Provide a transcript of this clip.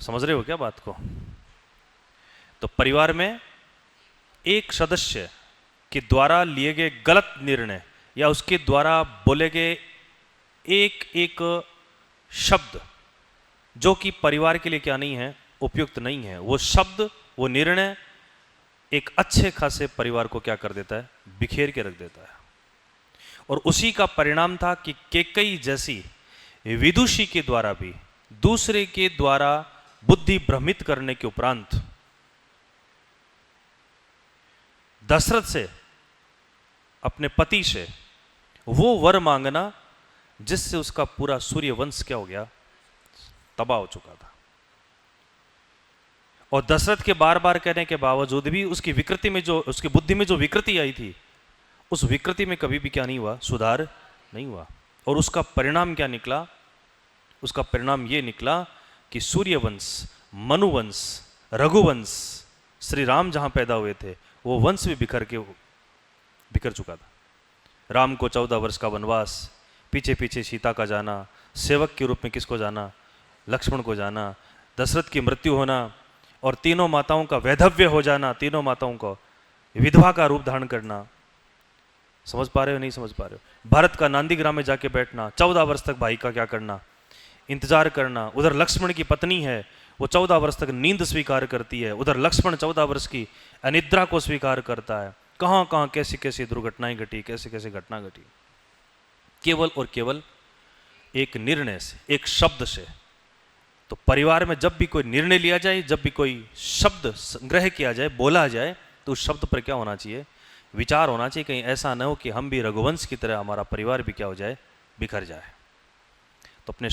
समझ रहे हो क्या बात को? तो परिवार में एक सदस्य के द्वारा लिए गए गलत निर्णय या उसके द्वारा बोले गए एक एक शब्द जो कि परिवार के लिए क्या नहीं है, उपयुक्त नहीं है, वो शब्द, वो निर्णय एक अच्छे खासे परिवार को क्या कर देता है, बिखेर के रख देता है। और उसी का परिणाम था कि कैकेयी जैसी विदुषी के द्वारा भी दूसरे के द्वारा बुद्धि भ्रमित करने के उपरांत दशरथ से, अपने पति से वो वर मांगना जिससे उसका पूरा सूर्य वंश क्या हो गया, तबाह हो चुका था। और दशरथ के बार बार कहने के बावजूद भी उसकी विकृति में जो, उसकी बुद्धि में जो विकृति आई थी, उस विकृति में कभी भी क्या नहीं हुआ, सुधार नहीं हुआ। और उसका परिणाम क्या निकला? उसका परिणाम ये निकला कि सूर्यवंश, मनुवंश, रघुवंश, श्री राम जहां पैदा हुए थे वो वंश भी बिखर चुका था। राम को 14 वर्ष का वनवास, पीछे पीछे सीता का जाना, सेवक के रूप में किसको जाना, लक्ष्मण को जाना, दशरथ की मृत्यु होना और तीनों माताओं का वैधव्य हो जाना, तीनों माताओं को विधवा का रूप धारण करना। समझ पा रहे हो, नहीं समझ पा रहे हो? भारत का नांदीग्राम में जाके बैठना, 14 वर्ष तक भाई का क्या करना, इंतजार करना। उधर लक्ष्मण की पत्नी है, वो 14 वर्ष तक नींद स्वीकार करती है, उधर लक्ष्मण 14 वर्ष की अनिद्रा को स्वीकार करता है। कहां कहां कैसी कैसी दुर्घटनाएं घटी, कैसी कैसी घटना घटी, केवल और केवल एक निर्णय से, एक शब्द से। तो परिवार में जब भी कोई निर्णय लिया जाए, जब भी कोई शब्द संग्रह किया जाए, बोला जाए, तो उस शब्द पर क्या होना चाहिए, विचार होना चाहिए। कहीं ऐसा न हो कि हम भी रघुवंश की तरह हमारा परिवार भी क्या हो जाए, बिखर जाए। तो अपने